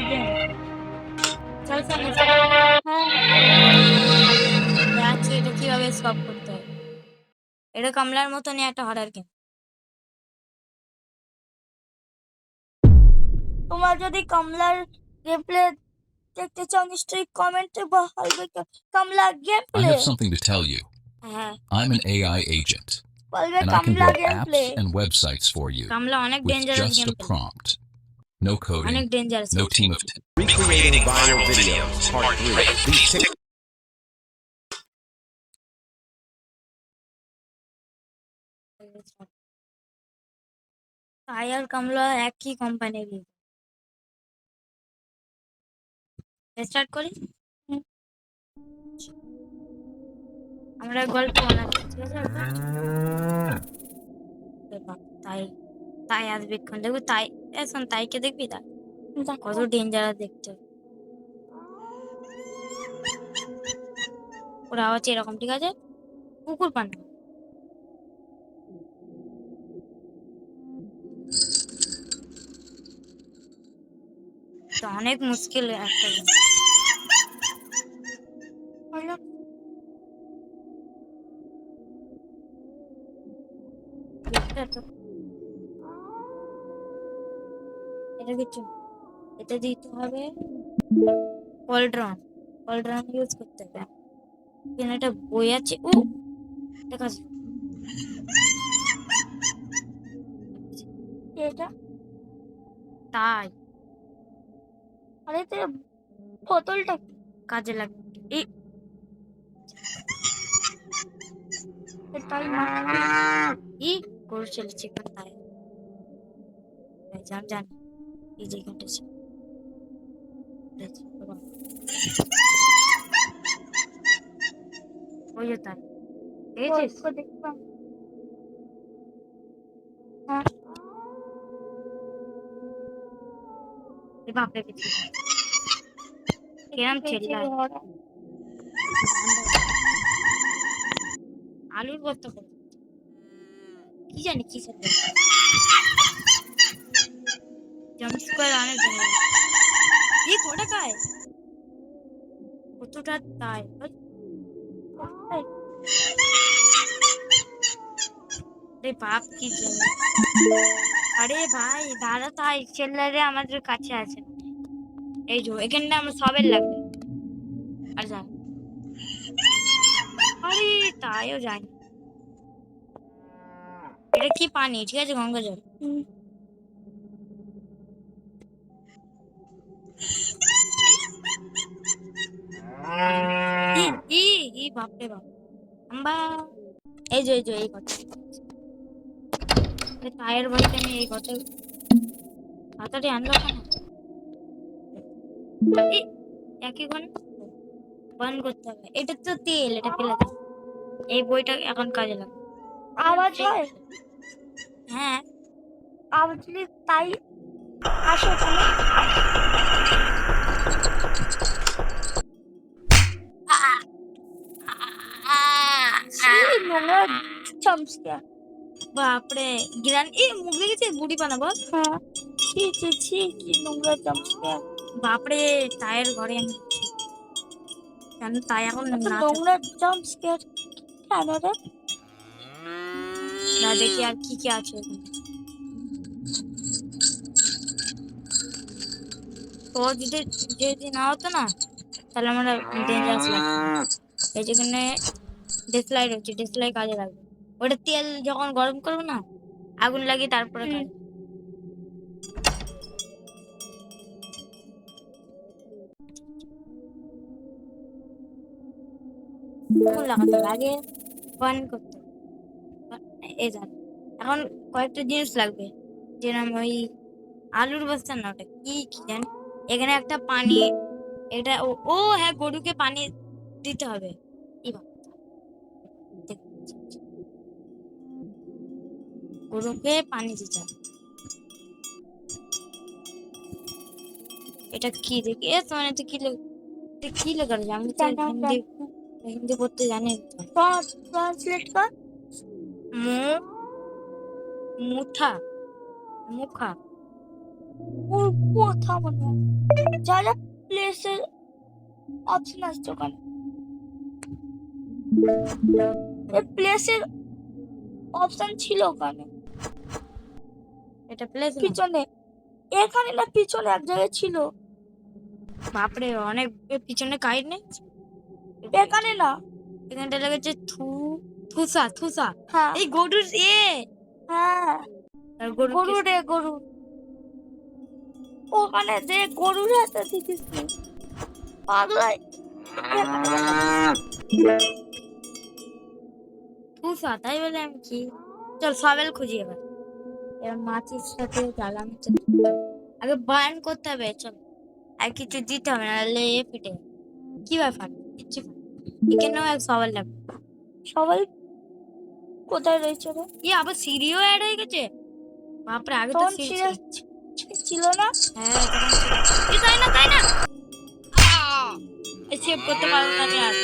Game चल सामने हाँ যাচ্ছি এটা কিভাবে সলভ করতে হয় এটা কমলার মতনই একটা হরার গেম তোমার যদি কমলার গেম প্লে দেখতে চাও নিশ্চয়ই কমেন্টে বলবে কমলা game I play have something to tell you. হ্যাঁ I'm an AI agent, বলবে and I can Kamala build game play apps and websites for you কমলা অনেক with dangerous just game a play prompt. No অনেক coding, dangerous no team of 10. Recreating viral videos, part 3. These তাই আর কমলা একই কোম্পানির start করি আমরা গল্প বানাচ্ছি ঠিক আছে তাই তাই আসবে এক্ষণ দেখবি তাই এখন তাইকে দেখবি তাই কত ডেঞ্জারাস দেখতে ওর আওয়াজ এরকম ঠিক আছে কুকুর পান্না তো অনেক মুশকিল একটা এটা কিছু এটা দিতে হবে কলড্রন ইউজ করতে হবে এখানে একটা বই আছে ও দেখা যাচ্ছে এটা তাই আরে তো বোতলটা কাজে লাগে এই তাই ই করছে চিকেন তাই জান এই যে এখানটা ওই যে তাই দেখেছিস দেখলাম হ্যাঁ বাপরে কিছু কেরাম ছেলে আলুর বস্তা করে কি জানি কি সাথে জাম্প স্কোয়ার অনেক এই কটা খায় কতটা তাই রে বাপ কি জন্য আরে ভাই দাঁড়া তাই ছেলেরে আমাদের কাছে আছে এই যে এখানটা আমার সবের লাগবে আর যা আরে তাইও জানি এটা কি পানি ঠিক আছে গঙ্গা জল বাপরে বাপ আম্বা এই যে এই কথা টায়ার বলতে আমি এই কথা তাড়াতাড়ি আনলো কেন একই ঘন বন্ধ করতে হবে এটা তো তেল এটা ফেলে দাও এই বইটা এখন কাজে লাগবে আওয়াজ হয় হ্যাঁ আওয়াজ তাই আসো তুমি বাপরে গিরান এই মুখ দেখেছিস বুড়ি পানা বল হ্যাঁ ছি কি নোংরা জাম্পস্কেয়ার বাপরে তায়ের ঘরে আমি কেন তাই এখন নোংরা জাম্পস্কেয়ার কেন রে না দেখি আর কি কি আছে তো যদি না হতো না তাহলে আমরা ডেঞ্জারাস লাগতো এই যেখানে ডিসলাই রয়েছে ডিসলাই কাজে লাগবে ওটা তেল যখন গরম করবো না আগুন লাগিয়ে তারপরে কাজ লাগাতে লাগে বান করতে এই জান এখন কয়েকটা জিনিস লাগবে যেরকম ওই আলুর বস্তা না ওটা কি জানি এখানে একটা পানি এটা ও হ্যাঁ গরুকে পানি দিতে হবে গরুকে পানি দিতে হবে এটা কি দেখি মানে তো কি লেখা রয়েছে আমি তো হিন্দি পড়তে জানি ট্রান্সলেট কর মুঠা মুখা ওর কথা মনে হয় যা যা প্লেসের অপশন আসছে ওখানে প্লেসের অপশন ছিল ওখানে এটা প্লেস পিছনে এখানে না পিছনে এক জায়গায় ছিল বাপরে অনেক পিছনে গাইড নেই এখানে না এখানটা লেগেছে থুসা থুসা হ্যাঁ এই গরুর হ্যাঁ আর গরু গরু রে গরু ওখানে যে গরুর হাতে দেখিস নি পাগলাই থুসা তাই বলে আমি কি চল সবেল খুঁজি এবার মাছির সাথে জ্বালানি আগে বায়ান করতে হবে চল আর কিছু দিতে হবে না নাহলে ফেটে যাবে। কি ব্যাপার কিচ্ছু এখানেও এক সবাল লাগবে সবাই কোথায় রয়েছে রে আবার সিঁড়িও অ্যাড হয়ে গেছে বাপরে আগে তো তখন সিঁড়ি ছিল না হ্যাঁ তাই না সেভ করতে পারবো না আমি আর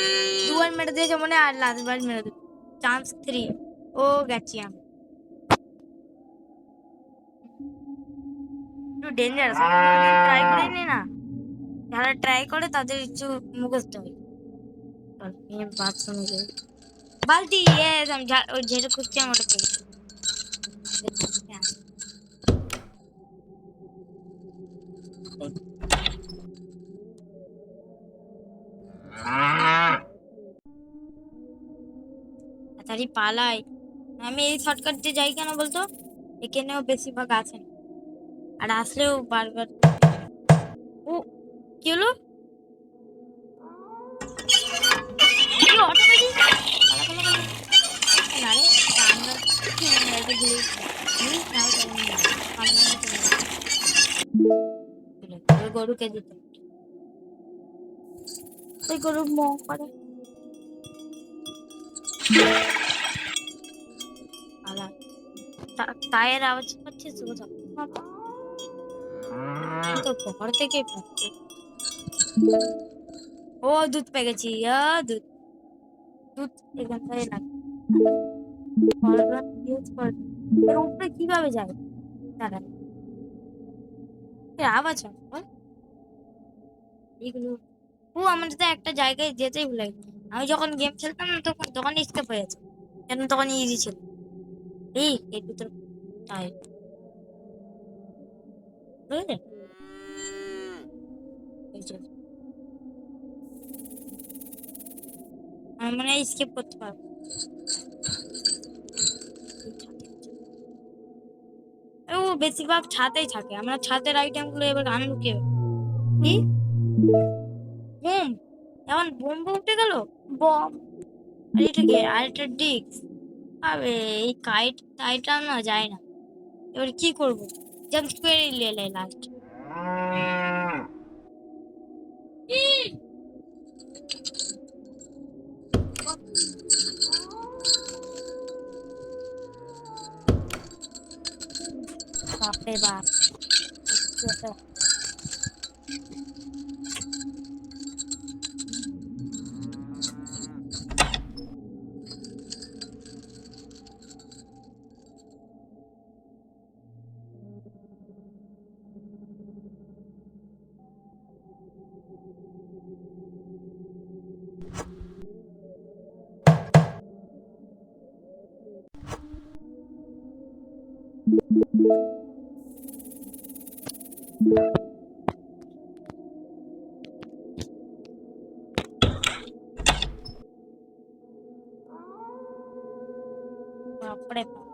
দুবার মেরে দিয়েছে মনে হয়, আর লাস্ট বার মেরে দেবো চান্স 3 ও গেছি আমি একটু ডেঞ্জারাস ট্রাই করে নি না যারা ট্রাই করে তাদের একটু মুখস্থ হয় বাথরুমে যাই বালতি আমি ওই যেটা খুঁজছি আমি ওটা পেয়েছি তাড়াতাড়ি পালাই আমি এই শর্টকাট দিয়ে যাই কেন বলতো এখানেও বেশিরভাগ আছে না আর আসলেও বারবার ও কি হলো অটোমেটিক আরে আমরা গরুকে দিতে ওই গরুর ম করে পায়ের আওয়াজ পাচ্ছিস তো ঘর থেকে ও দুধ পেয়ে গেছি দুধ দুধ এখানটায় লাগে এর উপরে কিভাবে যায় তারা আওয়াজ হয় বল এগুলো আমাদের তো একটা জায়গায় যেতেই ভুলে গেছি আমি যখন গেম খেলতাম না তখন স্কেপ হয়ে যেত কেন তখন ইজি ছিল এর ভিতর তাই বুঝলে আমি মনে হয় স্কিপ করতে পারবো ও বেশিরভাগ ছাদেই থাকে আমরা ছাদের আইটেম গুলো এবার আনবো কি বুম এখন বুম উঠে গেল বম আর এটা কি আর একটা ডিস্ক আবে এই কাইটটা না যায় না এবার কি করবো জাম্প স্কোয়ারে নিয়ে লাস্ট বাপরে বাপ বাপরে বাপ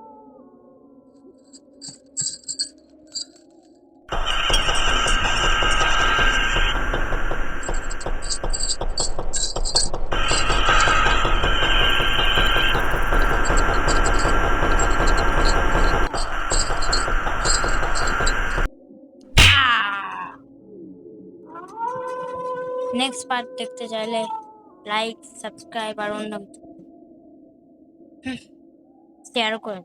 নেক্সট পার্ট দেখতে চাইলে লাইক সাবস্ক্রাইব আর অন্য শেয়ারও করে